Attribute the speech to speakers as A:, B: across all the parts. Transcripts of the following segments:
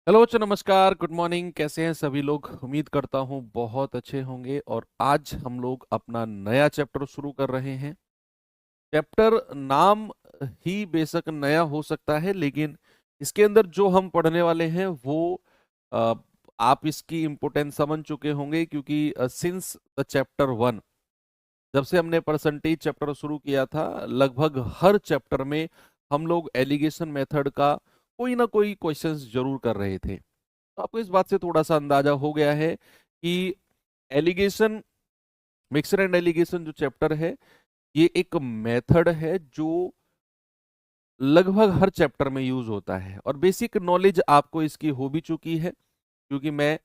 A: Hello बच्चों, नमस्कार, good morning. कैसे हैं सभी लोग? उम्मीद करता हूँ बहुत अच्छे होंगे। और आज हम लोग अपना नया चैप्टर शुरू कर रहे हैं। चैप्टर नाम ही बेशक नया हो सकता है, लेकिन इसके अंदर जो हम पढ़ने वाले हैं वो अ, आप इसकी इम्पोर्टेंस समझ चुके होंगे, क्योंकि सिंस द चैप्टर 1, जब से हमने परसेंटेज चैप्टर शुरू किया था, लगभग हर चैप्टर में हम लोग एलिगेशन मेथड का कोई ना कोई क्वेश्चंस जरूर कर रहे थे। तो आपको इस बात से थोड़ा सा अंदाजा हो गया है कि एलिगेशन, मिक्सर एंड एलिगेशन जो चैप्टर है, ये एक मेथड है जो लगभग हर चैप्टर में यूज होता है। और बेसिक नॉलेज आपको इसकी हो भी चुकी है, क्योंकि मैं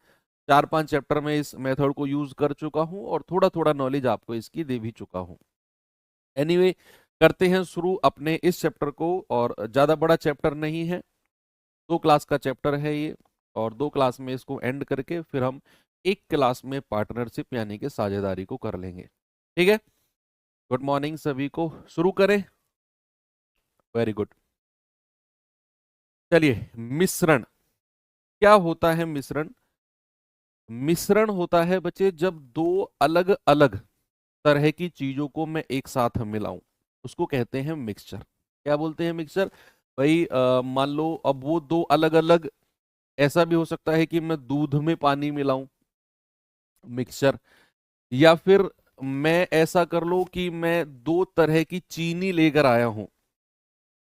A: 4-5 चैप्टर में इस मेथड को यूज कर चुका हूं और थोड़ा थोड़ा नॉलेज आपको इसकी दे भी चुका हूं। एनीवे, करते हैं शुरू अपने इस चैप्टर को। और ज्यादा बड़ा चैप्टर नहीं है, 2 क्लास का चैप्टर है ये। और 2 क्लास में इसको एंड करके फिर हम एक क्लास में पार्टनरशिप यानी कि साझेदारी को कर लेंगे। ठीक है। गुड मॉर्निंग सभी को, शुरू करें। Very good. चलिए, मिश्रण क्या होता है? मिश्रण मिश्रण होता है बच्चे, जब दो अलग अलग तरह की चीजों को मैं एक साथ मिलाऊं, उसको कहते हैं मिक्सचर। क्या बोलते हैं? मिक्सचर। भाई मान लो अब वो दो अलग अलग, ऐसा भी हो सकता है कि मैं दूध में पानी मिलाऊं, मिक्सचर। या फिर मैं ऐसा कर लो कि मैं दो तरह की चीनी लेकर आया हूं,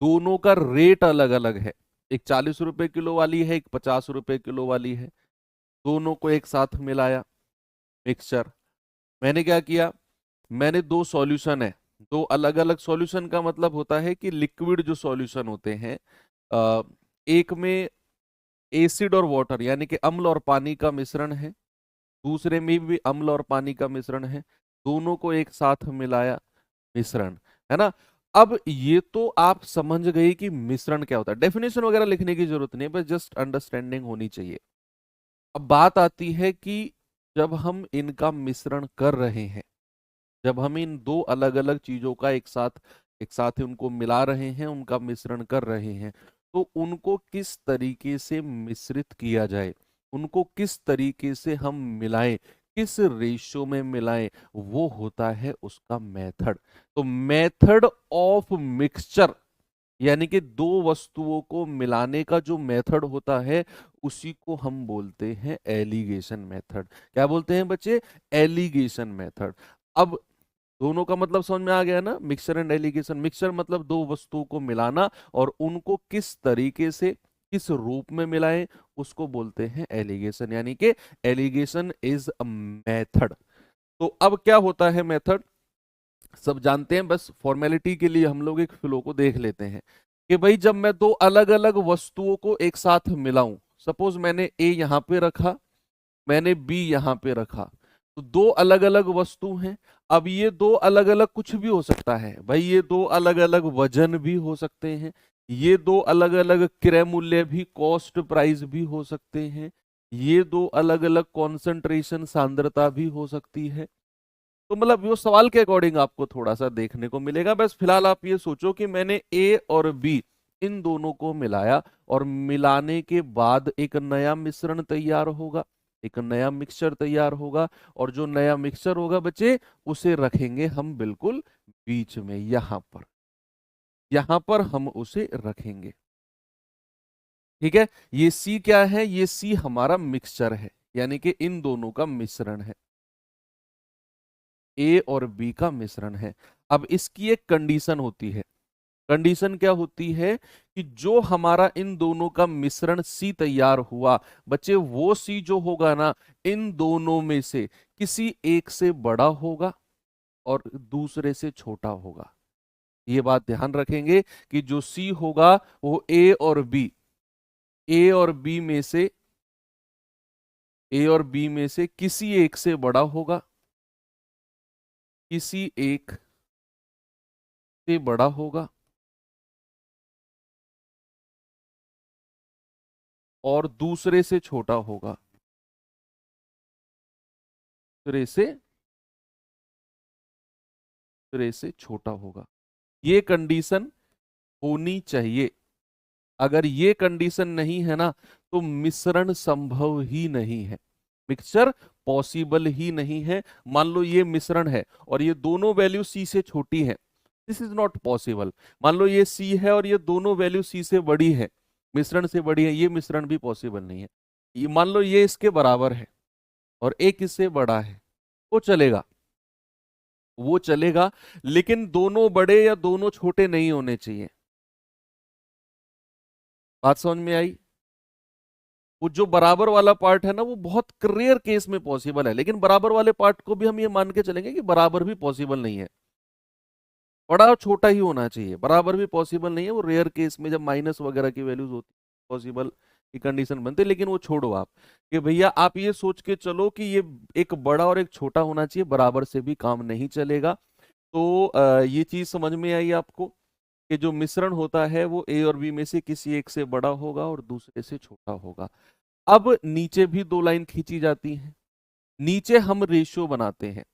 A: दोनों का रेट अलग अलग है। एक 40 रुपए किलो वाली है, एक 50 रुपए किलो वाली है। दोनों को एक साथ मिलाया, मिक्सचर। मैंने क्या किया? मैंने दो सॉल्यूशन है, दो अलग अलग सॉल्यूशन का मतलब होता है कि लिक्विड जो सॉल्यूशन होते हैं, अ, एक में एसिड और वाटर यानी कि अम्ल और पानी का मिश्रण है, दूसरे में भी अम्ल और पानी का मिश्रण है। दोनों को एक साथ मिलाया, मिश्रण। है ना? अब ये तो आप समझ गए कि मिश्रण क्या होता है। डेफिनेशन वगैरह लिखने की जरूरत नहीं है, बस जस्ट अंडरस्टैंडिंग होनी चाहिए। अब बात आती है कि जब हम इनका मिश्रण कर रहे हैं, जब हम इन दो अलग अलग चीजों का एक साथ ही उनको मिला रहे हैं, उनका मिश्रण कर रहे हैं, तो उनको किस तरीके से मिश्रित किया जाए, उनको किस तरीके से हम मिलाएं, किस रेशियो में मिलाएं, वो होता है उसका मेथड। तो मेथड ऑफ मिक्सचर यानी कि दो वस्तुओं को मिलाने का जो मेथड होता है, उसी को हम बोलते हैं एलिगेशन मेथड। क्या बोलते हैं बच्चे? Alligation method. अब दोनों का मतलब समझ में आ गया ना? Mixture and allegation. मिक्सचर मतलब दो वस्तुओं को मिलाना, और उनको किस तरीके से, किस रूप में मिलाएं, उसको बोलते हैं एलिगेशन। यानी कि एलिगेशन इज अ मेथड। तो अब क्या होता है मेथड, सब जानते हैं, बस फॉर्मेलिटी के लिए हम लोग एक फ्लो को देख लेते हैं कि भाई जब मैं दो अलग अलग वस्तुओं को एक साथ मिलाऊं, सपोज मैंने ए यहां पे रखा, मैंने बी यहां पे रखा, तो दो अलग अलग वस्तु हैं। अब ये दो अलग अलग कुछ भी हो सकता है भाई, ये दो अलग अलग वजन भी हो सकते हैं, ये दो अलग अलग क्रय मूल्य भी, कॉस्ट प्राइस भी हो सकते हैं, ये दो अलग अलग कॉन्सेंट्रेशन सांद्रता भी हो सकती है। तो मतलब वो सवाल के अकॉर्डिंग आपको थोड़ा सा देखने को मिलेगा। बस फिलहाल आप ये सोचो कि मैंने ए और बी, इन दोनों को मिलाया, और मिलाने के बाद एक नया मिश्रण तैयार होगा, एक नया मिक्सचर तैयार होगा। और जो नया मिक्सचर होगा बच्चे, उसे रखेंगे हम बिल्कुल बीच में, यहां पर हम उसे रखेंगे। ठीक है। ये सी क्या है? ये सी हमारा मिक्सचर है, यानी कि इन दोनों का मिश्रण है, ए और बी का मिश्रण है। अब इसकी एक कंडीशन होती है। कंडीशन क्या होती है कि जो हमारा इन दोनों का मिश्रण सी तैयार हुआ बच्चे, वो सी जो होगा ना, इन दोनों में से किसी एक से बड़ा होगा और दूसरे से छोटा होगा। ये बात ध्यान रखेंगे कि जो सी होगा वो ए और बी में से किसी एक से बड़ा होगा, किसी एक से बड़ा होगा, और दूसरे से छोटा होगा। ये कंडीशन होनी चाहिए। अगर ये कंडीशन नहीं है ना, तो मिश्रण संभव ही नहीं है, मिक्सचर पॉसिबल ही नहीं है। मान लो ये मिश्रण है और ये दोनों वैल्यू सी से छोटी है, दिस इज नॉट पॉसिबल। मान लो ये सी है और ये दोनों वैल्यू सी से बड़ी है, मिश्रण से बड़ी है, ये मिश्रण भी पॉसिबल नहीं है। ये मान लो ये इसके बराबर है और एक इससे बड़ा है, वो चलेगा, वो चलेगा, लेकिन दोनों बड़े या दोनों छोटे नहीं होने चाहिए। बात समझ में आई? वो जो बराबर वाला पार्ट है ना, वो बहुत रेयर केस में पॉसिबल है, लेकिन बराबर वाले पार्ट को भी हम ये मान के चलेंगे कि बराबर भी पॉसिबल नहीं है, बड़ा और छोटा ही होना चाहिए, बराबर भी पॉसिबल नहीं है। वो रेयर केस में जब माइनस वगैरह की वैल्यूज होती पॉसिबल की कंडीशन बनते, लेकिन वो छोड़ो आप, कि भैया आप ये सोच के चलो कि ये एक बड़ा और एक छोटा होना चाहिए, बराबर से भी काम नहीं चलेगा। तो ये चीज समझ में आई आपको कि जो मिश्रण होता है वो ए और बी में से किसी एक से बड़ा होगा और दूसरे से छोटा होगा। अब नीचे भी दो लाइन खींची जाती हैं, नीचे हम रेशियो बनाते हैं,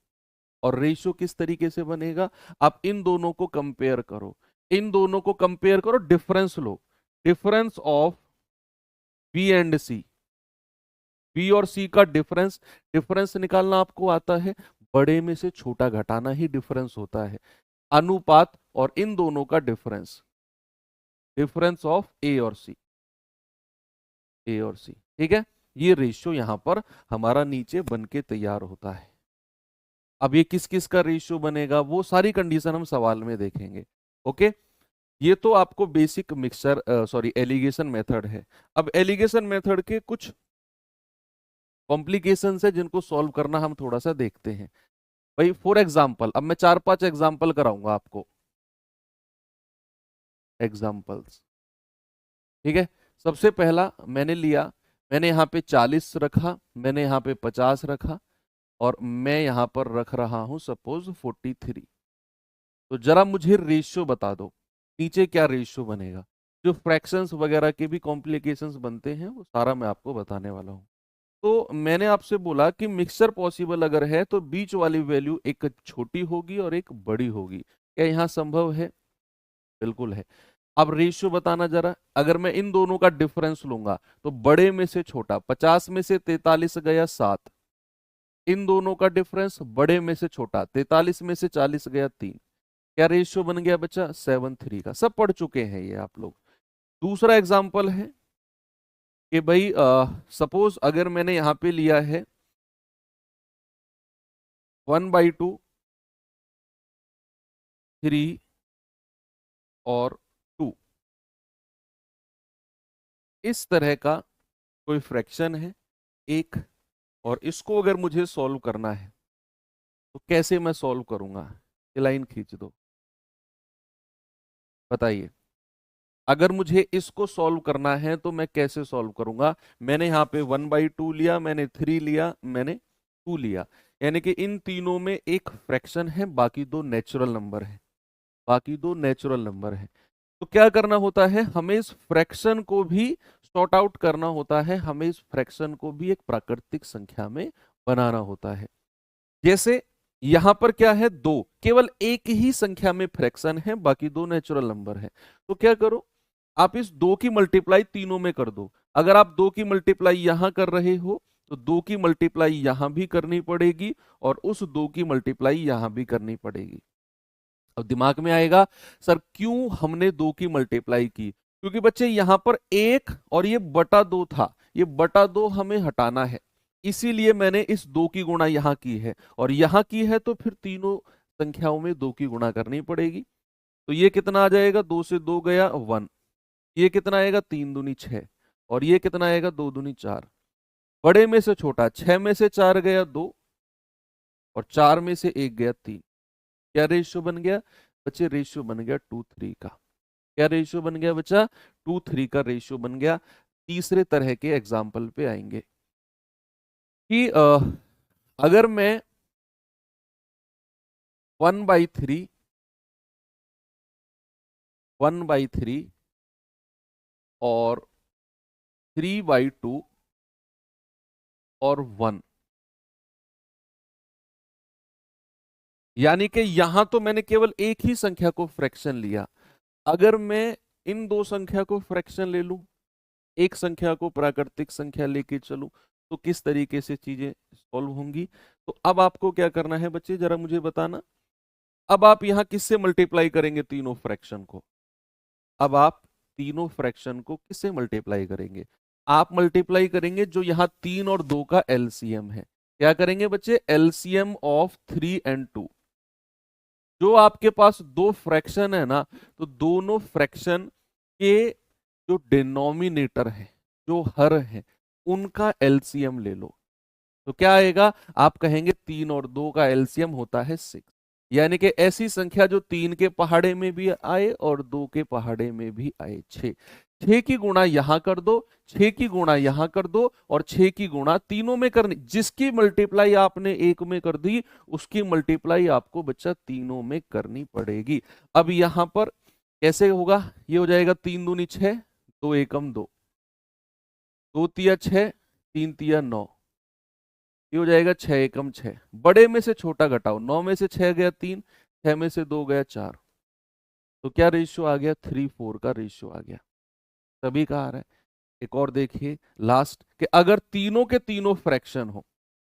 A: और रेशियो किस तरीके से बनेगा, आप इन दोनों को कंपेयर करो, इन दोनों को कंपेयर करो, डिफरेंस लो, difference of B and C, B और सी का डिफरेंस, डिफरेंस निकालना आपको आता है, बड़े में से छोटा घटाना ही डिफरेंस होता है, अनुपात और इन दोनों का डिफरेंस, डिफरेंस ऑफ ए और सी, ए और सी, ठीक है। ये रेशियो यहां पर हमारा नीचे बन के तैयार होता है। अब ये किस किस का रेशियो बनेगा, वो सारी कंडीशन हम सवाल में देखेंगे। ओके, ये तो आपको basic mixture sorry alligation method है। अब एलिगेशन मेथड के कुछ कॉम्प्लिकेशंस है जिनको सॉल्व करना हम थोड़ा सा देखते हैं। भाई फॉर एग्जांपल, अब मैं 4-5 एग्जांपल कराऊंगा आपको, एग्जांपल्स, ठीक है। सबसे पहला मैंने लिया, मैंने यहाँ पे 40 रखा, मैंने यहाँ पे 50 रखा, और मैं यहाँ पर रख रहा हूं सपोज 43। तो जरा मुझे रेशियो बता दो, नीचे क्या रेशियो बनेगा। जो फ्रैक्शंस वगैरह के भी कॉम्प्लिकेशंस बनते हैं वो सारा मैं आपको बताने वाला हूँ। तो मैंने आपसे बोला कि मिक्सचर पॉसिबल अगर है तो बीच वाली वैल्यू एक छोटी होगी और एक बड़ी होगी, क्या यहाँ संभव है? बिल्कुल है। अब रेशियो बताना जरा, अगर मैं इन दोनों का डिफरेंस लूंगा तो बड़े में से छोटा, 50 में से 43 गया 7, इन दोनों का डिफरेंस बड़े में से छोटा, 43 में से 40 गया 3, क्या रेशियो बन गया बच्चा? 7:3 का। सब पढ़ चुके हैं ये आप लोग। दूसरा एग्जाम्पल है कि भाई सपोज अगर मैंने यहां पे लिया है 1/2, 3 और 2, इस तरह का कोई फ्रैक्शन है एक, और इसको अगर मुझे सॉल्व करना है तो कैसे मैं सॉल्व करूंगा? ये लाइन खींच दो, बताइए। अगर मुझे इसको सॉल्व करना है तो मैं कैसे सॉल्व करूंगा? मैंने यहाँ पे 1/2 लिया, मैंने 3 लिया, मैंने 2 लिया, यानी कि इन तीनों में एक फ्रैक्शन है, बाकी दो नेचुरल नंबर है, बाकी दो नेचुरल नंबर है। तो क्या करना होता है, हमें इस फ्रैक्शन को भी सॉर्ट आउट करना होता है, हमें इस फ्रैक्शन को भी एक प्राकृतिक संख्या में बनाना होता है। जैसे यहां पर क्या है, दो, केवल एक ही संख्या में फ्रैक्शन है, बाकी दो नेचुरल नंबर है। तो क्या करो, आप इस दो की मल्टीप्लाई तीनों में कर दो। अगर आप दो की मल्टीप्लाई यहां कर रहे हो तो दो की मल्टीप्लाई यहां भी करनी पड़ेगी, और उस दो की मल्टीप्लाई यहां भी करनी पड़ेगी। अब दिमाग में आएगा सर क्यों हमने दो की मल्टीप्लाई की, क्योंकि बच्चे यहां पर एक और ये बटा दो था, ये बटा दो हमें हटाना है, इसीलिए मैंने इस दो की गुणा यहां की है, और यहां की है तो फिर तीनों संख्याओं में दो की गुणा करनी पड़ेगी। तो ये कितना आ जाएगा, दो से दो गया 1, ये कितना आएगा 3 दूनी 6, और ये कितना आएगा 2 दूनी 4। बड़े में से छोटा, 6 में से 4 गया 2, और 4 में से 1 गया 3, क्या रेशियो बन गया बच्चे? रेशियो बन गया 2:3 का। क्या रेशियो बन गया बच्चा? 2:3 का रेशियो बन गया। तीसरे तरह के एग्जाम्पल पे आएंगे कि अगर मैं 1/3, 1/3 और 3/2 और 1, यानी कि यहां तो मैंने केवल एक ही संख्या को फ्रैक्शन लिया। अगर मैं इन दो संख्या को फ्रैक्शन ले लूं, एक संख्या को प्राकृतिक संख्या लेके चलूं, तो किस तरीके से चीजें सॉल्व होंगी। तो अब आपको क्या करना है बच्चे, जरा मुझे बताना। अब आप यहां किससे मल्टीप्लाई करेंगे तीनों फ्रैक्शन को? अब आप तीनों फ्रैक्शन को किससे मल्टीप्लाई करेंगे? आप मल्टीप्लाई करेंगे जो यहां 3 और 2 का एलसीएम है। क्या करेंगे बच्चे? LCM of 3 and 2। जो आपके पास दो फ्रैक्शन है ना, तो दोनों फ्रैक्शन के जो डिनोमिनेटर है, जो हर है, उनका एलसीएम ले लो। तो क्या आएगा? आप कहेंगे 3 और 2 का एलसीएम होता है 6। यानी कि ऐसी संख्या जो 3 के पहाड़े में भी आए और 2 के पहाड़े में भी आए, 6। 6 की गुणा यहां कर दो, 6 की गुणा यहां कर दो, और 6 की गुणा तीनों में करनी। जिसकी मल्टीप्लाई आपने एक में कर दी, उसकी मल्टीप्लाई आपको बच्चा तीनों में करनी पड़ेगी। अब यहां पर कैसे होगा? ये हो जाएगा 3 दूनी 6, 2 एकम 2, 2 तिया 6, 3 तिया 9, ये हो जाएगा 6 एकम 6। बड़े में से छोटा घटाओ, 9 में से 6 गया 3, 6 में से 2 गया 4, तो क्या रेशियो आ गया? 3:4 का रेशियो आ गया। तभी कहा रहा है। एक और देखिए लास्ट, कि अगर तीनों के तीनों फ्रैक्शन हो,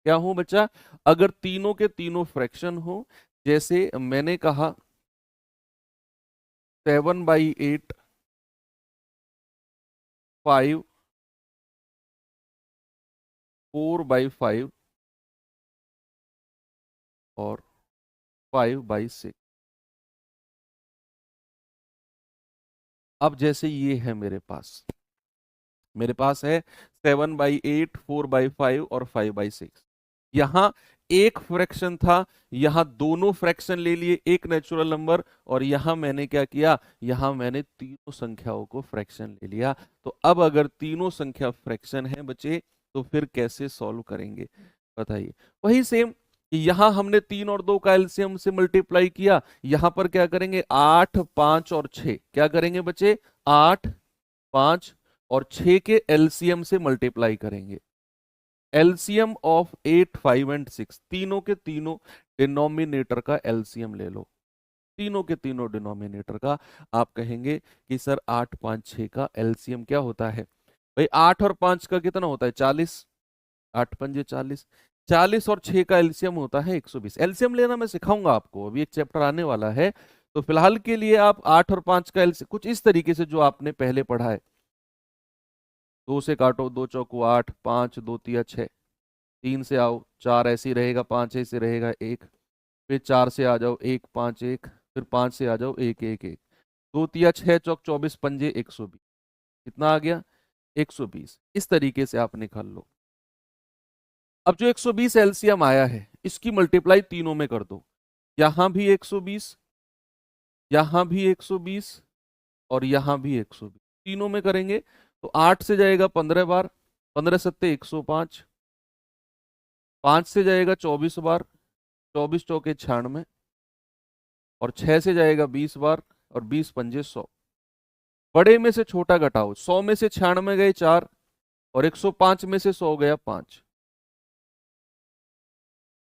A: क्या हो बच्चा? अगर तीनों के तीनों फ्रैक्शन हो, जैसे मैंने कहा 7/8, 5, 4/5 और 5/6। अब जैसे ये है मेरे पास है 7/8, 4/5 और 5/6। यहां एक फ्रैक्शन था, यहां दोनों फ्रैक्शन ले लिए, एक नेचुरल नंबर, और यहां मैंने क्या किया? यहां मैंने तीनों संख्याओं को फ्रैक्शन ले लिया। तो अब अगर तीनों संख्या फ्रैक्शन है बच्चे, तो फिर कैसे सॉल्व करेंगे बताइए? वही सेम, यहां हमने 3 और 2 का एलसीएम से मल्टीप्लाई किया, यहां पर क्या करेंगे? 8, 5 और 6 क्या करेंगे बच्चे? 8, 5 और 6 के एलसीएम से मल्टीप्लाई करेंगे। एलसीएम ऑफ 8, 5 एंड 6, तीनों के तीनों डिनोमिनेटर का एलसीएम ले लो। तीनों के तीनों डिनोमिनेटर का आप कहेंगे कि सर 8, 5, 6 का एलसीएम क्या होता है? भाई 8 और 5 का कितना होता है? 40। 8 पंजे 40, 40 और 6 का एलसीएम होता है 120। एलसीएम लेना मैं सिखाऊंगा आपको, अभी एक चैप्टर आने वाला है। तो फिलहाल के लिए आप 8 और 5 का एलसीएम कुछ इस तरीके से जो आपने पहले पढ़ा है, 2 से काटो, 2 चौको 8, 5, 2 तिया 6, 3 से आओ 4 ऐसे ही रहेगा, 5 ऐसे रहेगा 1, फिर 4 से आ जाओ 1, 5, 1, फिर 5 से आ जाओ 1, 1, 1, 2 तिया 6 चौक 24 पंजे 120। कितना आ गया? 120। इस तरीके से आप निकाल लो। अब जो 120 एलसीएम आया है, इसकी मल्टीप्लाई तीनों में कर दो। यहां भी 120, यहां भी 120 और यहां भी 120, तीनों में करेंगे तो 8 से जाएगा 15 बार, 15 सत्ते 105, 5 से जाएगा 24 बार, 24 चौके 96, और 6 से जाएगा 20 बार, और 20 पंजे 100। बड़े में से छोटा घटाओ, 100 में से 96 गए 4, और 105 में से 100 गया 5।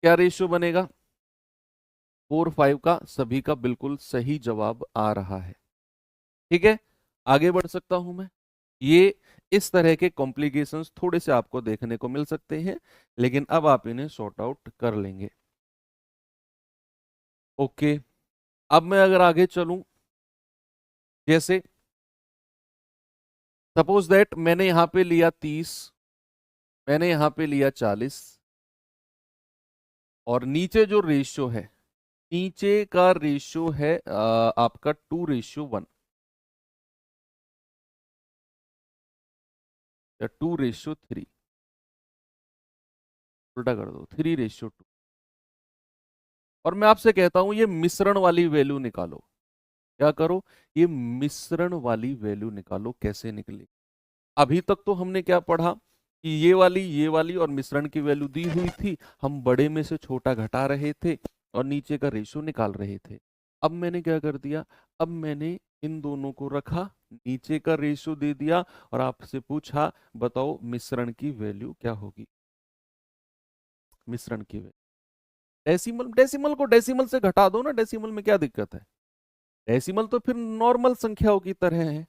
A: क्या रेशियो बनेगा? 4:5 का सभी का बिल्कुल सही जवाब आ रहा है। ठीक है, आगे बढ़ सकता हूं मैं। ये इस तरह के कॉम्प्लिकेशंस थोड़े से आपको देखने को मिल सकते हैं, लेकिन अब आप इन्हें सॉर्ट आउट कर लेंगे। ओके, अब मैं अगर आगे चलूं, जैसे सपोज दैट मैंने यहां पे लिया 30, मैंने यहां पे लिया 40, और नीचे जो रेशियो है, नीचे का रेशियो है आपका 2:1 या 2:3, उल्टा कर दो 3:2। और मैं आपसे कहता हूं ये मिश्रण वाली वैल्यू निकालो। क्या करो? ये मिश्रण वाली वैल्यू निकालो। कैसे निकली? अभी तक तो हमने क्या पढ़ा कि ये वाली और मिश्रण की वैल्यू दी हुई थी, हम बड़े में से छोटा घटा रहे थे और नीचे का रेशियो निकाल रहे थे। अब मैंने क्या कर दिया? अब मैंने इन दोनों को रखा, नीचे का रेशियो दे दिया, और आपसे पूछा बताओ मिश्रण की वैल्यू क्या होगी? मिश्रण की वैल्यू डेसिमल, डेसिमल को डेसिमल से घटा दो ना, डेसिमल में क्या दिक्कत है? डेसिमल तो फिर नॉर्मल संख्याओं की तरह है।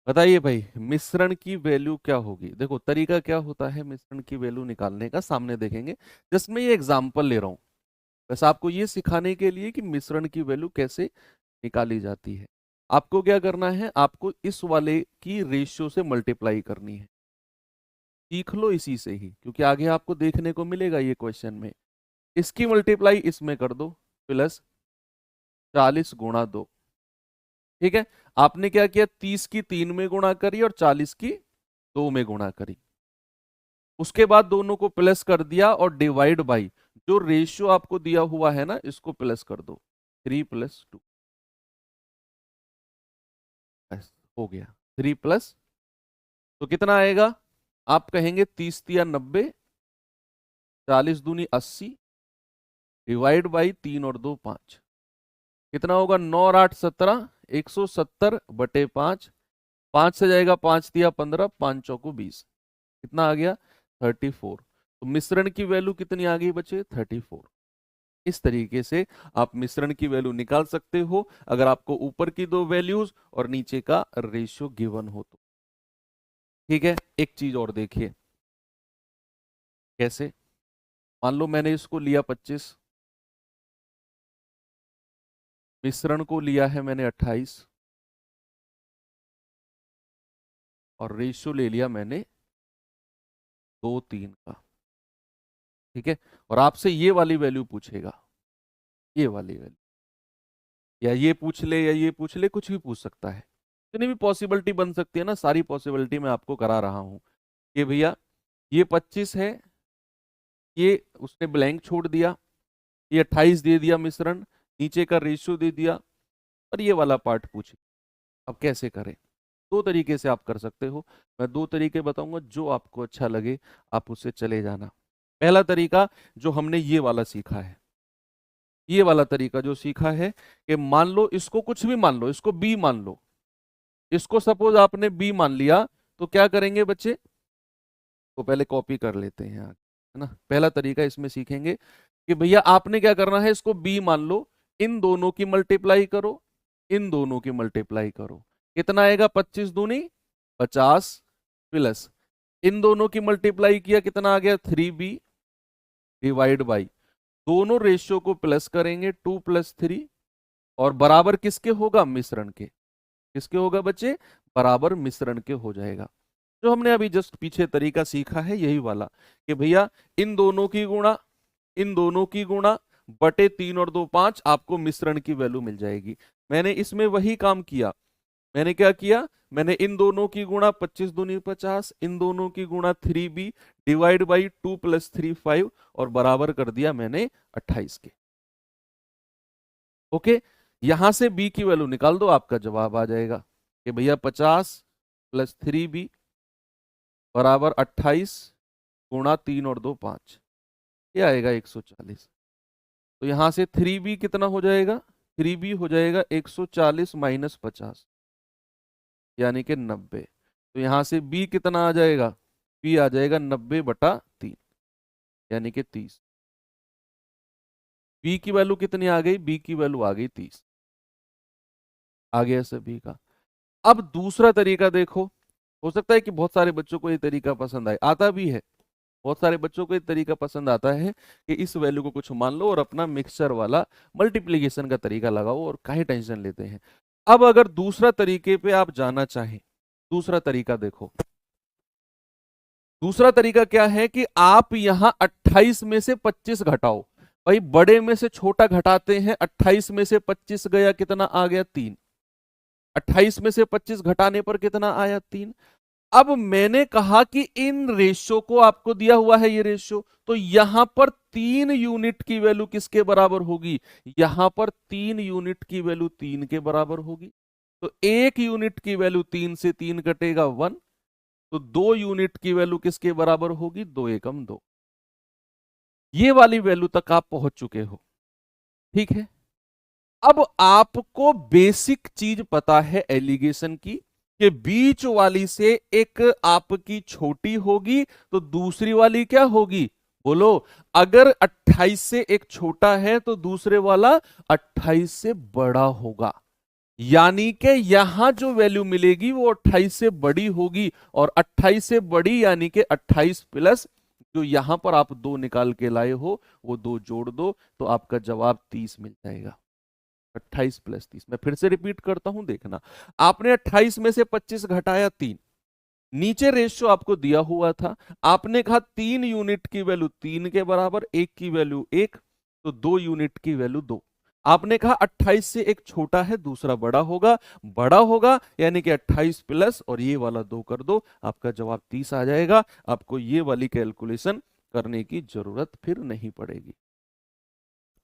A: बताइए भाई, मिश्रण की वैल्यू क्या होगी। देखो तरीका क्या होता है मिश्रण की वैल्यू निकालने का, सामने देखेंगे। जस्ट मैं ये एग्जांपल ले रहा हूँ, बस आपको ये सिखाने के लिए कि मिश्रण की वैल्यू कैसे निकाली जाती है। आपको क्या करना है, आपको इस वाले की रेशियो से मल्टीप्लाई करनी है। सीख लो इसी से ही, क्योंकि आगे आपको देखने को मिलेगा ये क्वेश्चन में। इसकी मल्टीप्लाई इसमें कर दो, प्लस 40 × 2। ठीक है, आपने क्या किया, 30 की 3 में गुणा करी और 40 की 2 में गुणा करी। उसके बाद दोनों को प्लस कर दिया और डिवाइड बाई जो रेशियो आपको दिया हुआ है ना, इसको प्लस कर दो, 3 + 2। हो गया 3 + तो कितना आएगा, आप कहेंगे 30 × 3 = 90, 40 × 2 = 80, डिवाइड बाई 3 और 2 5। कितना होगा, 9 और 8 = 17, 170/5। 5 से जाएगा 5 × 3 = 15, 5 × 4 = 20। कितना आ गया, 34। तो मिश्रण की वैल्यू कितनी आ गई बच्चे, 34। इस तरीके से आप मिश्रण की वैल्यू निकाल सकते हो, अगर आपको ऊपर की दो वैल्यूज और नीचे का रेशियो गिवन हो तो। ठीक है, एक चीज और देखिए कैसे। मान लो मैंने इसको लिया 25, मिश्रण को लिया है मैंने 28, और रेशियो ले लिया मैंने 2 3 का। ठीक है, और आपसे ये वाली वैल्यू पूछेगा, ये वाली वैल्यू, या ये पूछ ले या ये पूछ ले, कुछ भी पूछ सकता है। जितनी भी पॉसिबिलिटी बन सकती है ना, सारी पॉसिबिलिटी मैं आपको करा रहा हूं कि भैया ये 25 है, ये उसने ब्लैंक छोड़ दिया, ये 28 दे दिया मिश्रण, नीचे का रेशियो दे दिया, और ये वाला पार्ट पूछे। अब कैसे करें, दो तरीके से आप कर सकते हो। मैं दो तरीके बताऊंगा, जो आपको अच्छा लगे आप उससे चले जाना। पहला तरीका जो हमने ये वाला सीखा है, ये वाला तरीका जो सीखा है कि मान लो इसको कुछ भी मान लो, इसको बी मान लो, इसको सपोज आपने बी मान लिया, तो क्या करेंगे बच्चे, तो पहले कॉपी कर लेते हैं यहाँ, है ना। पहला तरीका इसमें सीखेंगे कि भैया आपने क्या करना है, इसको बी मान लो, इन दोनों की मल्टीप्लाई करो, इन दोनों की मल्टीप्लाई करो। कितना आएगा, 25 दूनी 50, प्लस इन दोनों की मल्टीप्लाई किया, कितना आ गया 3b, डिवाइड बाई दोनों रेशियो को प्लस करेंगे 2 + 3, और बराबर किसके होगा, मिश्रण के। किसके होगा बच्चे, बराबर मिश्रण के हो जाएगा। जो हमने अभी जस्ट पीछे तरीका सीखा है यही वाला, कि भैया इन दोनों की गुणा, इन दोनों की गुणा बटे 3 और 2 5, आपको मिश्रण की वैल्यू मिल जाएगी। मैंने इसमें वही काम किया, मैंने क्या किया, मैंने इन दोनों की गुणा 25 दूनी 50, इन दोनों की गुणा 3b, डिवाइड बाई 2 + 3 5, और बराबर कर दिया मैंने 28 के। ओके, यहां से b की वैल्यू निकाल दो, आपका जवाब आ जाएगा कि भैया 50 + 3b बराबर 28 गुणा 3 और 2 5, ये आएगा 140। तो यहां से 3b कितना हो जाएगा, 3b हो जाएगा 140 - 50, यानी कि 90। तो यहां से b कितना आ जाएगा, b आ जाएगा 90/3, यानी कि 30। b की वैल्यू कितनी आ गई, b की वैल्यू आ गई 30। आ गया सभी का। अब दूसरा तरीका देखो, हो सकता है कि बहुत सारे बच्चों को ये तरीका पसंद आए, आता भी है, बहुत सारे बच्चों को ये तरीका पसंद आता है कि इस वैल्यू को कुछ मान लो और अपना मिक्सचर वाला मल्टीप्लीकेशन का तरीका लगाओ और काहे टेंशन लेते हैं। अब अगर दूसरा तरीके पे आप जाना चाहें, दूसरा तरीका देखो, दूसरा तरीका क्या है कि आप यहां 28 में से 25 घटाओ। भाई बड़े में से छोटा घटाते हैं, 28 में से 25 गया, कितना आ गया 3। 28 में से 25 घटाने पर कितना आया 3। अब मैंने कहा कि इन रेशियो को आपको दिया हुआ है, ये रेशियो, तो यहां पर 3 यूनिट की वैल्यू किसके बराबर होगी, यहां पर 3 यूनिट की वैल्यू 3 के बराबर होगी। तो 1 यूनिट की वैल्यू 3 से 3 कटेगा 1, तो 2 यूनिट की वैल्यू किसके बराबर होगी, 2 एकम 2। ये वाली वैल्यू तक आप पहुंच चुके हो, ठीक है। अब आपको बेसिक चीज पता है एलिगेशन की, कि बीच वाली से एक आपकी छोटी होगी तो दूसरी वाली क्या होगी, बोलो। अगर 28 से एक छोटा है तो दूसरे वाला 28 से बड़ा होगा। यानी कि यहां जो वैल्यू मिलेगी वो 28 से बड़ी होगी, और 28 से बड़ी यानी कि 28 प्लस जो यहां पर आप 2 निकाल के लाए हो वो 2 जोड़ दो, तो आपका जवाब 30 मिल जाएगा। 28 प्लस 30, मैं फिर से रिपीट करता हूं, देखना। आपने 28 में से 25 घटाया 3, नीचे रेशियो आपको दिया हुआ था, आपने कहा 3 यूनिट की वैल्यू 3 के बराबर, 1 की वैल्यू 1, तो 2 यूनिट की वैल्यू 2। आपने कहा 28 से एक छोटा है दूसरा बड़ा होगा, बड़ा होगा यानी कि 28 प्लस और ये वाला 2 कर दो, आपका जवाब 30 आ जाएगा। आपको ये वाली कैलकुलेशन करने की जरूरत फिर नहीं पड़ेगी।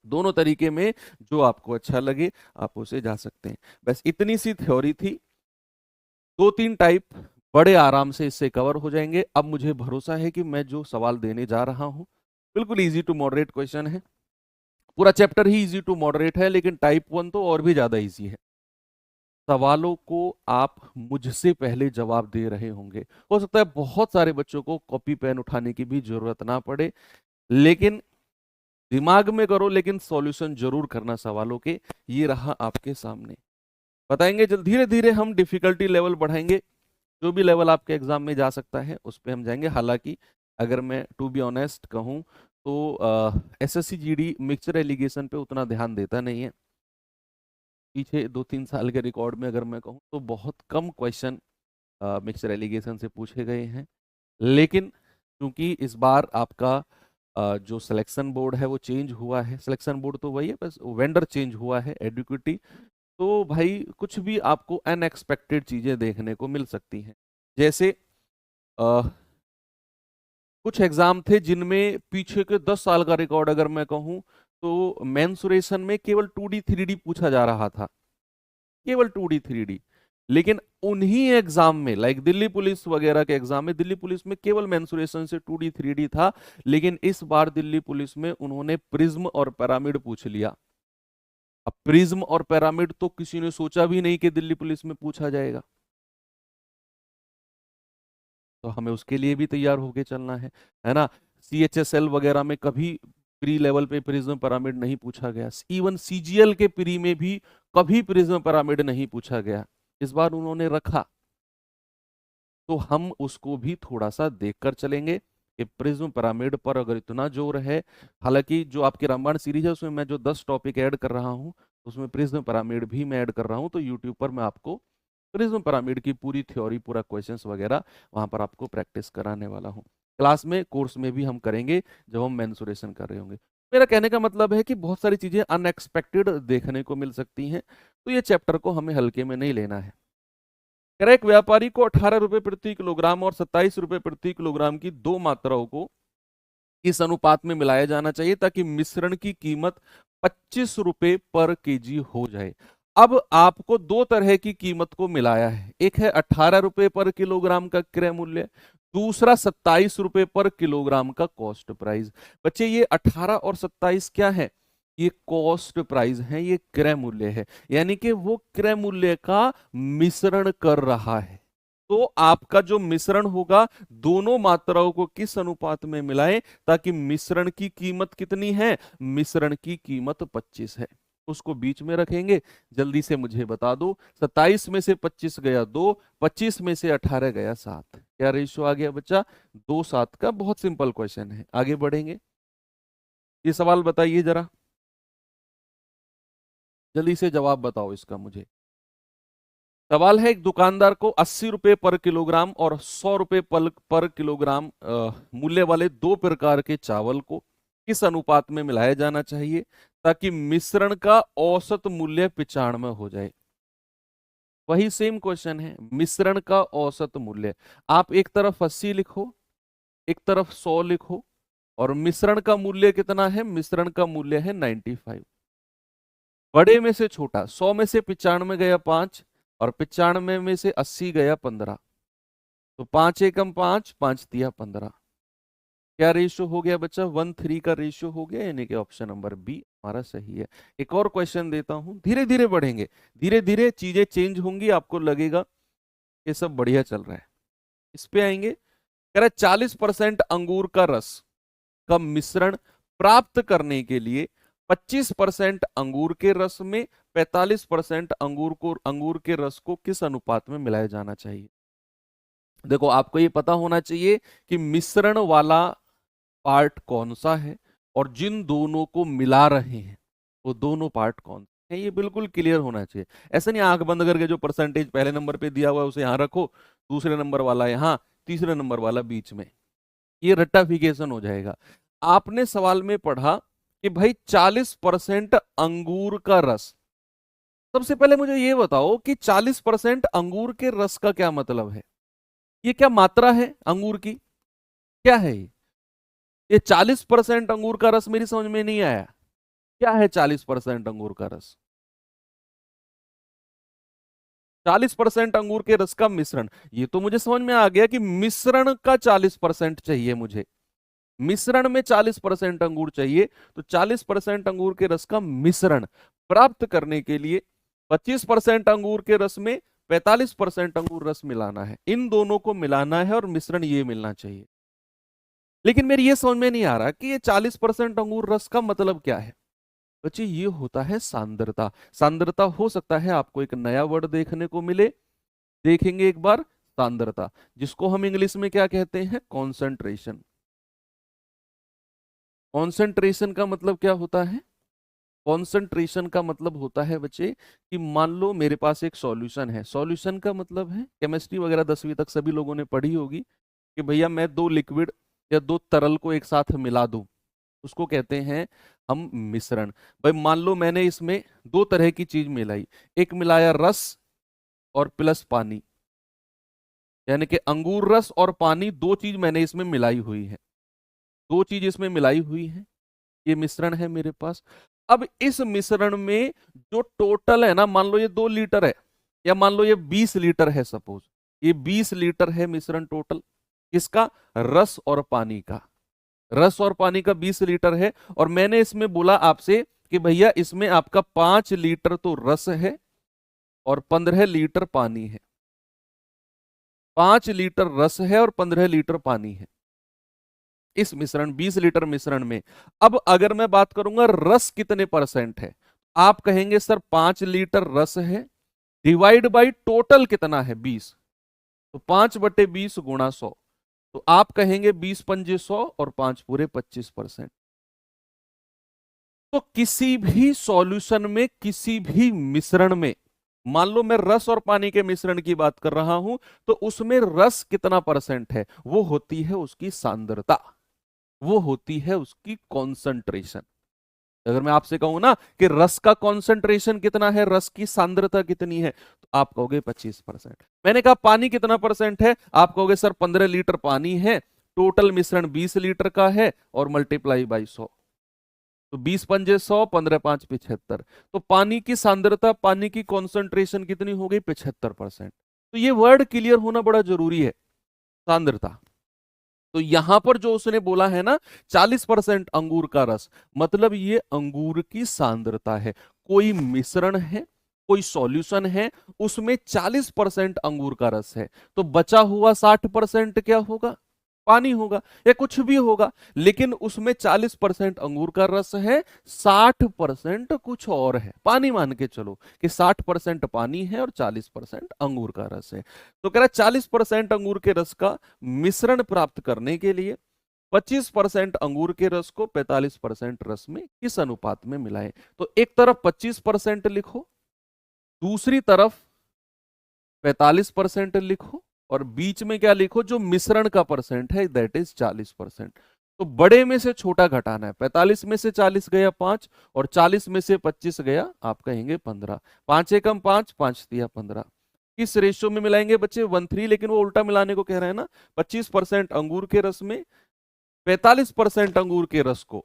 A: दोनों तरीके में जो आपको अच्छा लगे आप उसे जा सकते हैं। बस इतनी सी थ्योरी थी, 2-3 टाइप बड़े आराम से इससे कवर हो जाएंगे। अब मुझे भरोसा है कि मैं जो सवाल देने जा रहा हूं बिल्कुल इजी टू मॉडरेट क्वेश्चन है। पूरा चैप्टर ही इजी टू मॉडरेट है, लेकिन टाइप 1 तो और भी ज्यादा इजी है। सवालों को आप मुझसे पहले जवाब दे रहे होंगे, हो सकता है बहुत सारे बच्चों को कॉपी पेन उठाने की भी जरूरत ना पड़े, लेकिन दिमाग में करो, लेकिन सॉल्यूशन जरूर करना सवालों के। ये रहा आपके सामने, बताएंगे जल्द, धीरे धीरे हम डिफिकल्टी लेवल बढ़ाएंगे। जो भी लेवल आपके एग्जाम में जा सकता है उस पर हम जाएंगे। हालांकि अगर मैं टू बी ऑनेस्ट कहूँ तो एसएससी जीडी मिक्सचर एलिगेशन पे उतना ध्यान देता नहीं है। पीछे 2-3 साल के रिकॉर्ड में अगर मैं कहूँ तो बहुत कम क्वेश्चन मिक्सचर एलिगेशन से पूछे गए हैं। लेकिन क्योंकि इस बार आपका जो सिलेक्शन बोर्ड है वो चेंज हुआ है, सिलेक्शन बोर्ड तो वही है, बस वेंडर चेंज हुआ है, एडुकेटी, तो भाई कुछ भी आपको अनएक्सपेक्टेड चीजें देखने को मिल सकती हैं। जैसे आ, कुछ एग्जाम थे जिनमें पीछे के 10 साल का रिकॉर्ड अगर मैं कहूं तो मेंसुरेशन में केवल 2D 3D पूछा जा रहा था, केवल 2D 3D। लेकिन उन्हीं एग्जाम में लाइक दिल्ली पुलिस वगैरह के एग्जाम में, दिल्ली पुलिस में केवल मेंसुरेशन से 2D 3D था, लेकिन इस बार दिल्ली पुलिस में उन्होंने प्रिज्म और पिरामिड पूछ लिया। अब प्रिज्म और पिरामिड तो किसी ने सोचा भी नहीं कि दिल्ली पुलिस में पूछा जाएगा, तो हमें उसके लिए भी तैयार होके चलना है ना। CHSL वगैरह में कभी प्री लेवल पे प्रिज्म पिरामिड नहीं पूछा गया, इवन CGL के प्री में भी कभी प्रिज्म पिरामिड नहीं पूछा गया, इस बार उन्होंने रखा, तो हम उसको भी थोड़ा सा देखकर चलेंगे कि प्रिज्म पिरामिड पर अगर इतना जोर है। हालांकि जो आपकी रामायण सीरीज है उसमें मैं जो 10 टॉपिक ऐड कर रहा हूँ उसमें प्रिज्म पिरामिड भी मैं ऐड कर रहा हूँ, तो यूट्यूब पर मैं आपको प्रिज्म पिरामिड की पूरी थ्योरी, पूरा क्वेश्चंस वगैरह वहां पर आपको प्रैक्टिस कराने वाला हूँ। क्लास में, कोर्स में भी हम करेंगे जब हम मेंसुरेशन कर रहे होंगे। मेरा कहने का मतलब है कि बहुत सारी चीजें अनएक्सपेक्टेड देखने को मिल सकती हैं, तो ये चैप्टर को हमें हल्के में नहीं लेना है। कह रहा है, एक व्यापारी को 18 रुपए प्रति किलोग्राम और 27 रुपए प्रति किलोग्राम की दो मात्राओं को इस अनुपात में मिलाया जाना चाहिए ताकि मिश्रण की कीमत 25 रुपए पर केजी हो जाए। अब आपको दो तरह की कीमत को मिलाया है, एक है 18 रुपए पर किलोग्राम का क्रय मूल्य, दूसरा 27 रुपए पर किलोग्राम का कॉस्ट प्राइस। बच्चे ये 18 और 27 क्या है? ये कॉस्ट प्राइस है, ये क्रय मूल्य है, यानी कि वो क्रय मूल्य का मिश्रण कर रहा है। तो आपका जो मिश्रण होगा दोनों मात्राओं को किस अनुपात में मिलाएं ताकि मिश्रण की कीमत कितनी है? मिश्रण की कीमत 25 है, उसको बीच में रखेंगे। जल्दी से मुझे बता दो, 27 में से 25 गया 2, 25 में से 18 गया 7, क्या रेशियो आ गया बच्चा? 2:7 का। बहुत सिंपल क्वेश्चन है, आगे बढ़ेंगे। ये सवाल बताइए जरा, जल्दी से जवाब बताओ इसका मुझे। सवाल है, एक दुकानदार को 80 रुपए पर किलोग्राम और 100 रुपए पर किलोग्राम मूल्य वाले दो प्रकार के चावल को किस अनुपात में मिलाया जाना चाहिए ताकि मिश्रण का औसत मूल्य 95 हो जाए? वही सेम क्वेश्चन है, मिश्रण का औसत मूल्य। आप एक तरफ 80 लिखो, एक तरफ 100 लिखो, और मिश्रण का मूल्य कितना है? मिश्रण का मूल्य है 95। बड़े में से छोटा, 100 में से 95 गया 5, और 95 में से 80 गया 15, तो 5 एकम 5, 5 तिया 15। क्या रेशियो हो गया बच्चा? 1:3 का रेशियो हो गया, यानी कि ऑप्शन नंबर बी हमारा सही है। एक और क्वेश्चन देता हूं, धीरे धीरे बढ़ेंगे, धीरे धीरे चीजें चेंज होंगी, आपको लगेगा ये सब बढ़िया चल रहा है। इस पे आएंगे। कह रहा है 40% अंगूर का रस का मिश्रण प्राप्त करने के लिए 25% अंगूर के रस में 45% अंगूर के रस को किस अनुपात में मिलाया जाना चाहिए? देखो आपको ये पता होना चाहिए कि मिश्रण वाला पार्ट कौन सा है और जिन दोनों को मिला रहे हैं वो दोनों पार्ट कौन से हैं, ये बिल्कुल क्लियर होना चाहिए। ऐसा नहीं आंख बंद करके जो परसेंटेज पहले नंबर पे दिया हुआ है उसे यहां रखो, दूसरे नंबर वाला यहां, तीसरे नंबर वाला बीच में, ये रट्टाफिकेशन हो जाएगा। आपने सवाल में पढ़ा कि भाई 40% अंगूर का रस। सबसे पहले मुझे ये बताओ कि 40% अंगूर के रस का क्या मतलब है? ये क्या मात्रा है अंगूर की? क्या है ये 40% अंगूर का रस मेरी समझ में नहीं आया। क्या है 40% अंगूर का रस? 40% अंगूर के रस का मिश्रण। ये तो मुझे समझ में आ गया कि मिश्रण का 40% चाहिए मुझे, मिश्रण में 40% अंगूर चाहिए। तो 40% अंगूर के रस का मिश्रण प्राप्त करने के लिए 25% अंगूर के रस में 45% अंगूर रस मिलाना है, इन दोनों को मिलाना है और मिश्रण ये मिलना चाहिए। लेकिन मेरी ये समझ में नहीं आ रहा कि ये 40% अंगूर रस का मतलब क्या है। बच्चे ये होता है सांद्रता। सांद्रता हो सकता है आपको एक नया वर्ड देखने को मिले, देखेंगे एक बार। सांद्रता, जिसको हम इंग्लिश में क्या कहते हैं? कॉन्सेंट्रेशन। कॉन्सेंट्रेशन का मतलब क्या होता है? कॉन्सेंट्रेशन का मतलब होता है बच्चे कि मान लो मेरे पास एक सॉल्यूशन है। सॉल्यूशन का मतलब है, केमिस्ट्री वगैरह 10वीं तक सभी लोगों ने पढ़ी होगी, कि भैया मैं दो लिक्विड या दो तरल को एक साथ मिला दूं, उसको कहते हैं हम मिश्रण। भाई मान लो मैंने इसमें दो तरह की चीज मिलाई, एक मिलाया रस और प्लस पानी, यानी कि अंगूर रस और पानी, दो चीज मैंने इसमें मिलाई हुई है, दो चीज इसमें मिलाई हुई है, ये मिश्रण है मेरे पास। अब इस मिश्रण में जो टोटल है ना, मान लो ये 2 लीटर है या मान लो ये 20 लीटर है, सपोज ये 20 लीटर है मिश्रण टोटल, किसका? रस और पानी का। रस और पानी का 20 लीटर है और मैंने इसमें बोला आपसे कि भैया इसमें आपका 5 लीटर तो रस है और 15 लीटर पानी है। 5 लीटर रस है और 15 लीटर पानी है इस मिश्रण, 20 लीटर मिश्रण में। अब अगर मैं बात करूंगा रस कितने परसेंट है, आप कहेंगे सर 5 लीटर रस है डिवाइड बाई टोटल कितना है 20, तो 5/20 गुणा 100, तो आप कहेंगे 20 पंजे 100 और 5 पूरे 25%। तो किसी भी सॉल्यूशन में, किसी भी मिश्रण में, मान लो मैं रस और पानी के मिश्रण की बात कर रहा हूं, तो उसमें रस कितना परसेंट है, वो होती है उसकी सांद्रता, वो होती है उसकी कॉन्सेंट्रेशन। अगर मैं आपसे कहूं ना कि रस का कॉन्सेंट्रेशन कितना है, रस की सांद्रता कितनी है, तो आप कहोगे 25%। मैंने कहा पानी कितना परसेंट है, आप कहोगे सर 15 लीटर पानी है, टोटल मिश्रण 20 लीटर का है और मल्टीप्लाई बाई 100, तो 20 पंजे 100, 15 5 75। तो पानी की सांद्रता, पानी की कॉन्सेंट्रेशन कितनी हो गई? 75%। तो ये वर्ड क्लियर होना बड़ा जरूरी है, सांद्रता। तो यहां पर जो उसने बोला है ना 40% अंगूर का रस, मतलब ये अंगूर की सांद्रता है। कोई मिश्रण है, कोई सॉल्यूशन है, उसमें 40% अंगूर का रस है, तो बचा हुआ 60% क्या होगा? पानी होगा या कुछ भी होगा, लेकिन उसमें 40% अंगूर का रस है, 60% कुछ और है। पानी मान के चलो कि 60% पानी है और 40% अंगूर का रस है। तो कह रहा है 40% अंगूर के रस का मिश्रण प्राप्त करने के लिए 25% अंगूर के रस को 45% रस में किस अनुपात में मिलाएं। तो एक तरफ 25% लिखो, दूसरी तरफ 45% लिखो, और बीच में क्या लिखो? जो मिश्रण का परसेंट है दैट इज 40%। तो बड़े में से छोटा घटाना है, 45 में से 40 गया 5 और 40 में से 25 गया आप कहेंगे 15। 5 एकम 5, 5 तिया 15। किस रेशियो में मिलाएंगे बच्चे? 1:3, लेकिन वो उल्टा मिलाने को कह रहे हैं ना। 25% अंगूर के रस में 45% अंगूर के रस को,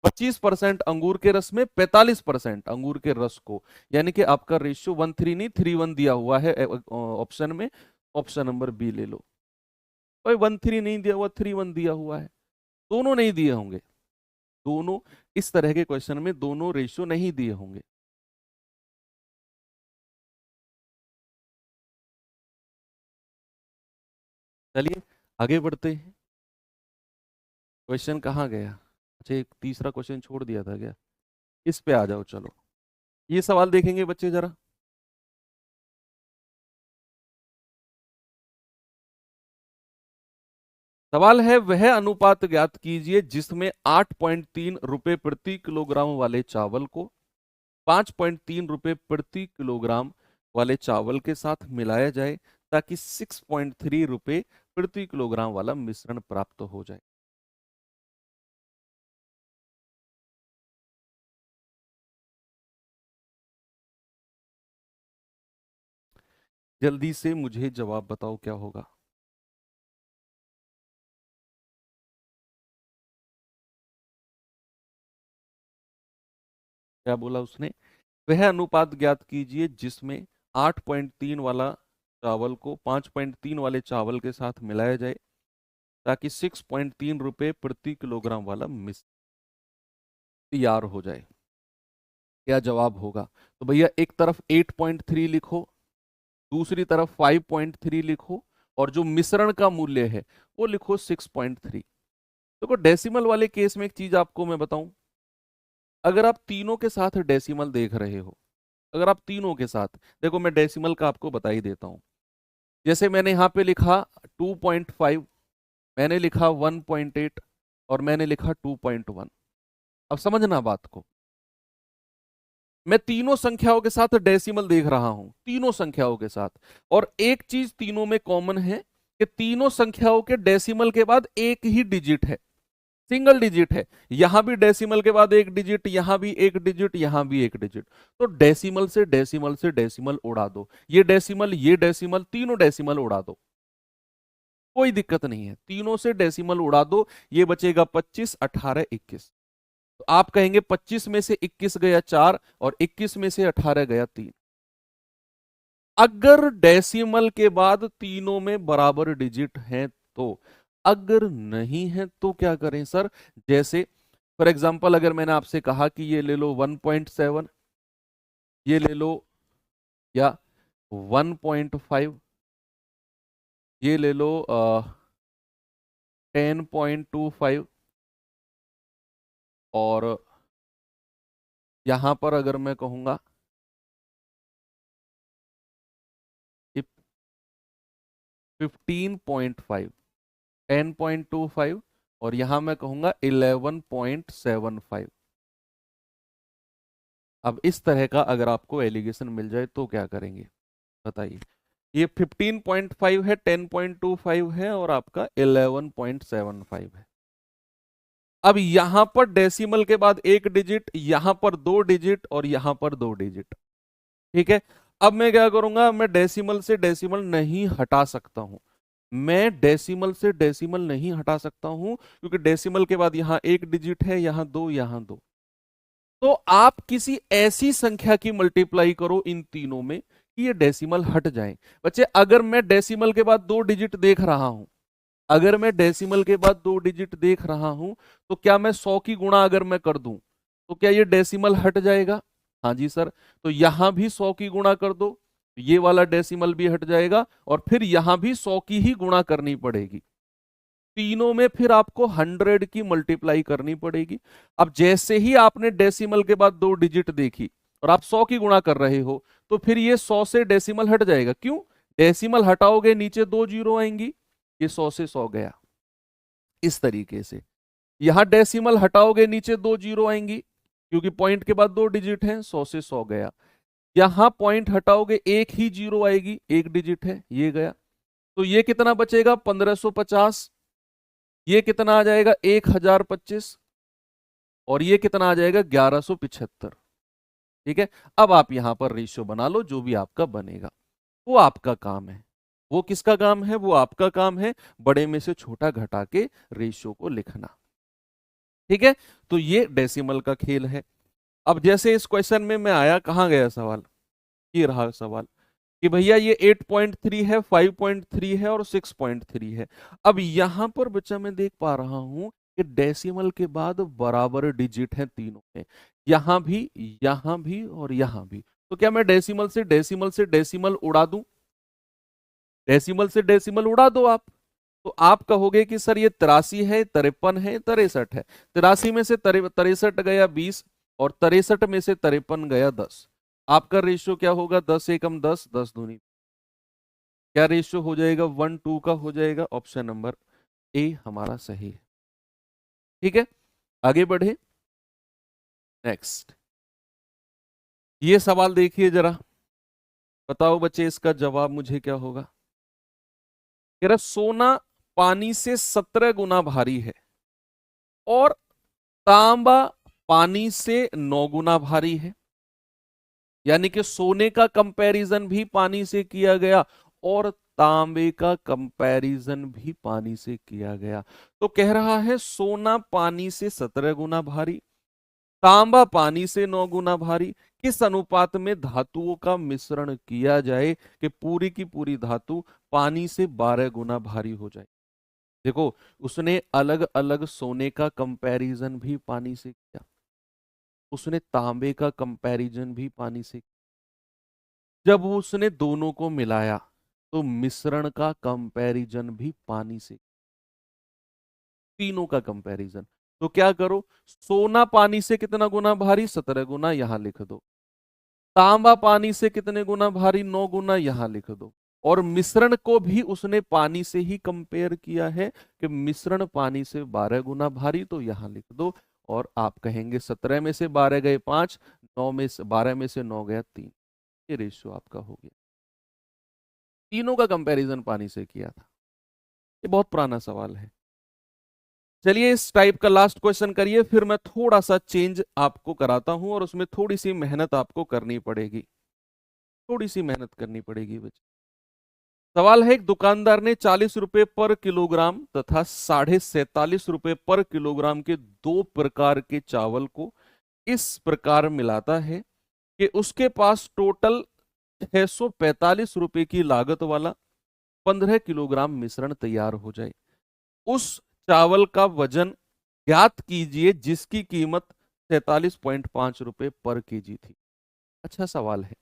A: 25% अंगूर के रस में 45% अंगूर के रस को, यानी कि आपका रेशियो 1:3 नहीं 3:1 दिया हुआ है ऑप्शन में। ऑप्शन नंबर बी ले लो। भाई 1:3 नहीं दिया हुआ, 3:1 दिया हुआ है, दोनों नहीं दिए होंगे। दोनों इस तरह के क्वेश्चन में दोनों रेशियो नहीं दिए होंगे। चलिए आगे बढ़ते हैं। क्वेश्चन कहाँ गया? अच्छा एक तीसरा क्वेश्चन छोड़ दिया था क्या? इस पे आ जाओ। चलो ये सवाल देखेंगे बच्चे जरा। सवाल है, वह अनुपात ज्ञात कीजिए जिसमें 8.3 रुपए प्रति किलोग्राम वाले चावल को 5.3 रुपए प्रति किलोग्राम वाले चावल के साथ मिलाया जाए ताकि 6.3 रुपए प्रति किलोग्राम वाला मिश्रण प्राप्त हो जाए। जल्दी से मुझे जवाब बताओ क्या होगा। क्या बोला उसने? वह अनुपात ज्ञात कीजिए जिसमें 8.3 वाला चावल को 5.3 वाले चावल के साथ मिलाया जाए ताकि 6.3 रुपए प्रति किलोग्राम वाला मिश्रण तैयार हो जाए। क्या जवाब होगा? तो भैया एक तरफ 8.3 लिखो, दूसरी तरफ 5.3 लिखो, और जो मिश्रण का मूल्य है वो लिखो 6.3। देखो डेसिमल वाले केस में एक चीज आपको मैं बताऊं, अगर आप तीनों के साथ डेसिमल देख रहे हो, अगर आप तीनों के साथ देखो, मैं डेसिमल का आपको बता ही देता हूं। जैसे मैंने यहां पे लिखा 2.5, मैंने लिखा 1.8 और मैंने लिखा 2.1। अब समझना बात को, मैं तीनों संख्याओं के साथ डेसिमल देख रहा हूं, तीनों संख्याओं के साथ। और एक चीज तीनों में कॉमन है कि तीनों संख्याओं के डेसिमल के बाद एक ही डिजिट है, सिंगल डिजिट है। यहां भी डेसिमल के बाद एक डिजिट, यहां भी एक डिजिट, यहां भी एक डिजिट। तो डेसिमल से डेसिमल से डेसिमल उड़ा दो, ये डेसिमल ये डेसिमल, तीनों डेसिमल उड़ा दो, कोई दिक्कत नहीं है, तीनों से डेसिमल उड़ा दो। ये बचेगा 25, 18, 21। तो आप कहेंगे 25 में से 21 गया 4 और 21 में से 18 गया 3। अगर डेसिमल के बाद तीनों में बराबर डिजिट हैं तो, अगर नहीं है तो क्या करें सर? जैसे फॉर एग्जांपल अगर मैंने आपसे कहा कि ये ले लो 1.7, ये ले लो, या 1.5, ये ले लो 10.25, और यहां पर अगर मैं कहूंगा 15.5, 10.25, और यहां मैं कहूंगा 11.75। अब इस तरह का अगर आपको एलिगेशन मिल जाए तो क्या करेंगे बताइए? ये 15.5 है, 10.25 है और आपका 11.75 है। अब यहां पर डेसिमल के बाद एक डिजिट, यहां पर दो डिजिट और यहां पर दो डिजिट। ठीक है, अब मैं क्या करूंगा, मैं डेसिमल से डेसिमल नहीं हटा सकता हूं, मैं डेसिमल से डेसिमल नहीं हटा सकता हूं, क्योंकि डेसिमल के बाद यहां एक डिजिट है, यहां दो, यहां दो। तो आप किसी ऐसी संख्या की मल्टीप्लाई करो इन तीनों में कि ये डेसिमल हट जाए। बच्चे अगर मैं डेसिमल के बाद दो डिजिट देख रहा हूं, अगर मैं डेसिमल के बाद दो डिजिट देख रहा हूं, तो क्या मैं 100 की गुणा अगर मैं कर दूं तो क्या ये डेसिमल हट जाएगा? हाँ जी सर। तो यहां भी 100 की गुणा कर दो, ये वाला डेसिमल भी हट जाएगा, और फिर यहां भी 100 की ही गुणा करनी पड़ेगी। तीनों में फिर आपको 100 की मल्टीप्लाई करनी पड़ेगी। अब जैसे ही आपने डेसिमल के बाद दो डिजिट देखी और आप 100 की गुणा कर रहे हो, तो फिर ये 100 से डेसिमल हट जाएगा। क्यों? डेसिमल हटाओगे नीचे दो जीरो आएंगी, ये 100 से 100 गया। इस तरीके से यहां डेसिमल हटाओगे नीचे दो जीरो आएंगी, क्योंकि पॉइंट के बाद दो डिजिट है, 100 से 100 गया। यहां पॉइंट हटाओगे एक ही जीरो आएगी, एक डिजिट है, ये गया। तो ये कितना बचेगा? 1550। ये कितना आ जाएगा? 1025। और ये कितना आ जाएगा? 1175। ठीक है, अब आप यहां पर रेशियो बना लो, जो भी आपका बनेगा वो आपका काम है। वो किसका काम है? वो आपका काम है, बड़े में से छोटा घटा के रेशियो को लिखना। ठीक है, तो ये डेसिमल का खेल है। अब जैसे इस क्वेश्चन में मैं आया, कहां गया सवाल? ये रहा सवाल कि भैया ये 8.3 है, 5.3 है और 6.3 है। अब यहां पर बच्चा मैं देख पा रहा हूं कि डेसिमल के बाद बराबर डिजिट है तीनों में, यहां भी और यहां भी। तो क्या मैं डेसिमल से डेसिमल से डेसिमल उड़ा दूं? डेसिमल से डेसिमल उड़ा दो आप। तो आप कहोगे कि सर ये 83 है, 53 है, 63 है। 83 में से 63 गया 20, और 63 में से 53 गया 10। आपका रेशियो क्या होगा? 10 एकम 10, 10 दूनी, क्या रेशियो हो जाएगा? 1:2 का हो जाएगा। ऑप्शन नंबर ए हमारा सही है। ठीक है, आगे बढ़े। नेक्स्ट, ये सवाल देखिए जरा, बताओ बच्चे इसका जवाब मुझे क्या होगा। कह रहा सोना पानी से 17 गुना भारी है और तांबा पानी से 9 गुना भारी है। यानी कि सोने का कंपैरिजन भी पानी से किया गया और तांबे का कंपैरिजन भी पानी से किया गया। तो कह रहा है सोना पानी से 17 गुना भारी, तांबा पानी से 9 गुना भारी। किस अनुपात में धातुओं का मिश्रण किया जाए कि पूरी की पूरी धातु पानी से 12 गुना भारी हो जाए? देखो, उसने अलग अलग सोने का कंपैरिजन भी पानी से किया, उसने तांबे का कंपैरिजन भी पानी से, जब उसने दोनों को मिलाया तो मिश्रण का कंपैरिजन भी पानी से, तीनों का कंपैरिजन। तो क्या करो, सोना पानी से कितना गुना भारी? 17 गुना, यहां लिख दो। तांबा पानी से कितने गुना भारी? 9 गुना, यहां लिख दो। और मिश्रण को भी उसने पानी से ही कंपेयर किया है कि मिश्रण पानी से 12 गुना भारी, तो यहां लिख दो। और आप कहेंगे 17 में से 12 गए 5, 9 में से 12 में से 9 गया 3, ये रेशियो आपका हो गया। तीनों का कंपैरिजन पानी से किया था। ये बहुत पुराना सवाल है। चलिए इस टाइप का लास्ट क्वेश्चन करिए, फिर मैं थोड़ा सा चेंज आपको कराता हूं और उसमें थोड़ी सी मेहनत आपको करनी पड़ेगी, थोड़ी सी मेहनत करनी पड़ेगी बच्चे। सवाल है, एक दुकानदार ने 40 रुपए पर किलोग्राम तथा 47.5 रुपए पर किलोग्राम के दो प्रकार के चावल को इस प्रकार मिलाता है कि उसके पास टोटल 645 रुपए की लागत वाला 15 किलोग्राम मिश्रण तैयार हो जाए। उस चावल का वजन ज्ञात कीजिए जिसकी कीमत 47.5 रुपए पर केजी थी। अच्छा सवाल है।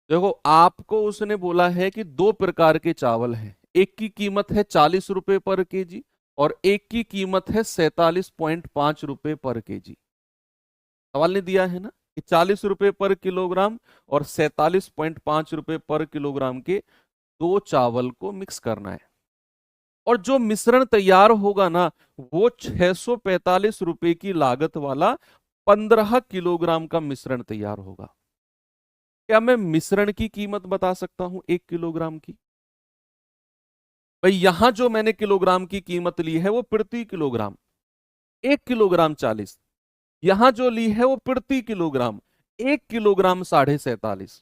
A: देखो, आपको उसने बोला है कि दो प्रकार के चावल हैं, एक की कीमत है 40 रुपए पर केजी और एक की कीमत है 47.5 रुपए पर केजी। सवाल ने दिया है ना कि 40 रुपए पर किलोग्राम और 47.5 रुपए पर किलोग्राम के दो चावल को मिक्स करना है, और जो मिश्रण तैयार होगा ना वो 645 रुपए की लागत वाला 15 किलोग्राम का मिश्रण तैयार होगा। क्या मैं मिश्रण की कीमत बता सकता हूं 1 किलोग्राम की? भाई यहां जो मैंने किलोग्राम की कीमत ली है वो प्रति किलोग्राम, 1 किलोग्राम 40, यहां जो ली है वो प्रति किलोग्राम 1 किलोग्राम 47.5।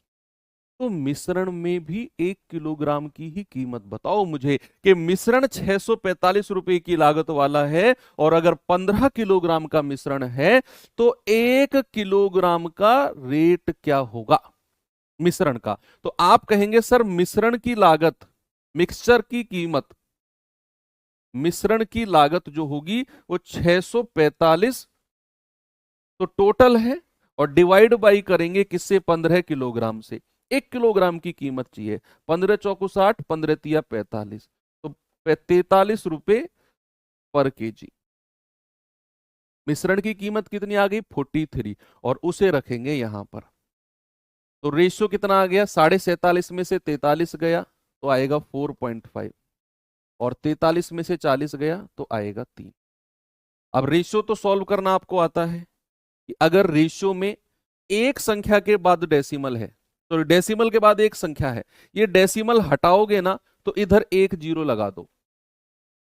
A: तो मिश्रण में भी 1 किलोग्राम की ही कीमत बताओ मुझे कि मिश्रण 645 रुपए की लागत वाला है और अगर 15 किलोग्राम का मिश्रण है तो 1 किलोग्राम का रेट क्या होगा मिश्रण का? तो आप कहेंगे सर मिश्रण की लागत, मिक्सचर की कीमत, मिश्रण की लागत जो होगी वो 645 तो टोटल है, और डिवाइड बाई करेंगे किससे? 15 किलोग्राम से। 1 किलोग्राम की कीमत चाहिए, 15 चौको 60, 15 तिया 45, तो 43 रुपए पर केजी। मिश्रण की कीमत कितनी आ गई? 43, और उसे रखेंगे यहां पर। तो रेशियो कितना आ गया? 47.5 में से 43 गया तो आएगा 4.5, और 43 में से 40 गया तो आएगा 3। अब रेशियो तो सॉल्व करना आपको आता है कि अगर रेशियो में एक संख्या के बाद डेसिमल है, तो डेसिमल के बाद एक संख्या है, ये डेसिमल हटाओगे ना तो इधर एक जीरो लगा दो।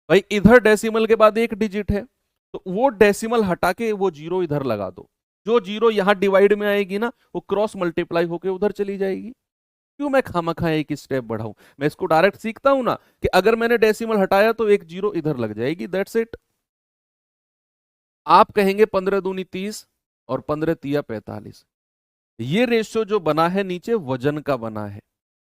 A: भाई इधर डेसिमल के बाद एक डिजिट है तो वो डेसिमल हटा के वो जीरो इधर लगा दो। जो जीरो यहां डिवाइड में आएगी ना वो क्रॉस मल्टीप्लाई होके उधर चली जाएगी। क्यों मैं खामखा एक स्टेप बढ़ाऊं? मैं इसको डायरेक्ट सीखता हूं ना कि अगर मैंने डेसिमल हटाया तो एक जीरो इधर लग जाएगी, दैट्स इट। आप कहेंगे 15 दूनी 30 और 15 तिया 45। ये रेशियो जो बना है नीचे वजन का बना है,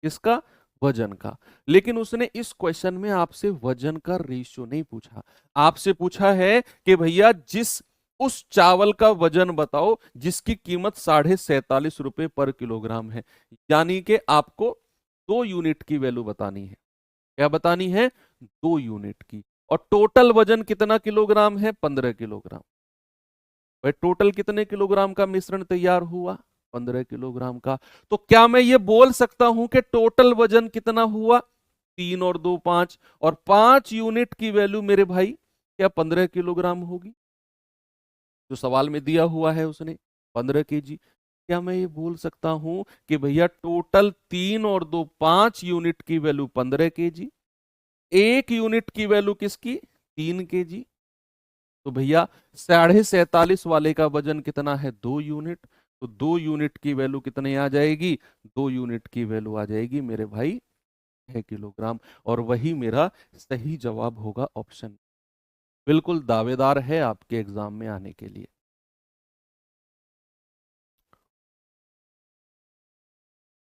A: किसका? वजन का। लेकिन उसने इस क्वेश्चन में आपसे वजन का रेशियो नहीं पूछा, आपसे पूछा है कि भैया जिस उस चावल का वजन बताओ जिसकी कीमत 47.5 रुपए पर किलोग्राम है। यानी कि आपको 2 यूनिट की वैल्यू बतानी है। क्या बतानी है? 2 यूनिट की। और टोटल वजन कितना किलोग्राम है? 15 किलोग्राम। भाई टोटल कितने किलोग्राम का मिश्रण तैयार हुआ? 15 किलोग्राम का। तो क्या मैं ये बोल सकता हूं कि टोटल वजन कितना हुआ? 3 और 2 5, और 5 यूनिट की वैल्यू मेरे भाई क्या 15 किलोग्राम होगी? जो सवाल में दिया हुआ है उसने 15 kg। क्या मैं ये बोल सकता हूं कि भैया टोटल 3 और 2 5 यूनिट की वैल्यू 15 kg, 1 यूनिट की वैल्यू किसकी? 3 kg। तो भैया 47.5 वाले का वजन कितना है? 2 यूनिट। तो 2 यूनिट की वैल्यू कितनी आ जाएगी? 2 यूनिट की वैल्यू आ जाएगी मेरे भाई 6 किलोग्राम। और वही मेरा सही जवाब होगा, ऑप्शन। बिल्कुल दावेदार है आपके एग्जाम में आने के लिए।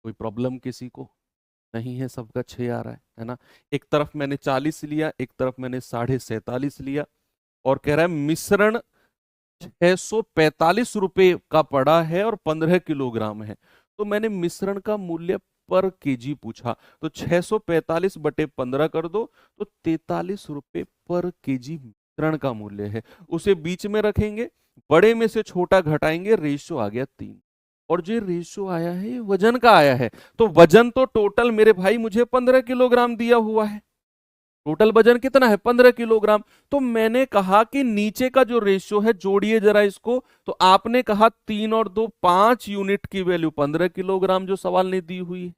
A: कोई प्रॉब्लम किसी को नहीं है? सबका 6 आ रहा है ना? एक तरफ मैंने 40 लिया, एक तरफ मैंने 47.5 लिया, और कह रहा है मिश्रण 645 रुपए का पड़ा है और 15 किलोग्राम है। तो मैंने मिश्रण का मूल्य पर केजी पूछा, तो 645/15 कर दो, तो 43 रुपए पर केजी मिश्रण का मूल्य है। उसे बीच में रखेंगे, बड़े में से छोटा घटाएंगे, रेशियो आ गया 3। और जो रेशियो आया है ये वजन का आया है। तो वजन तो टोटल मेरे भाई मुझे 15 किलोग्राम दिया हुआ है। टोटल वजन कितना है? 15 किलोग्राम। तो मैंने कहा कि नीचे का जो रेशियो है जोड़िए जरा इसको। तो आपने कहा 3 और 2 5 यूनिट की वैल्यू 15 किलोग्राम, जो सवाल ने दी हुई है।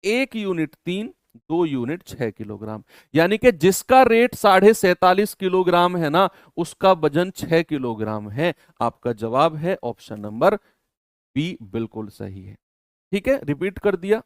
A: 1 यूनिट 3, 2 यूनिट 6 किलोग्राम। यानी कि जिसका रेट 47.5 किलोग्राम है ना, उसका वजन 6 किलोग्राम है। आपका जवाब है ऑप्शन नंबर बी, बिल्कुल सही है। ठीक है, रिपीट कर दिया।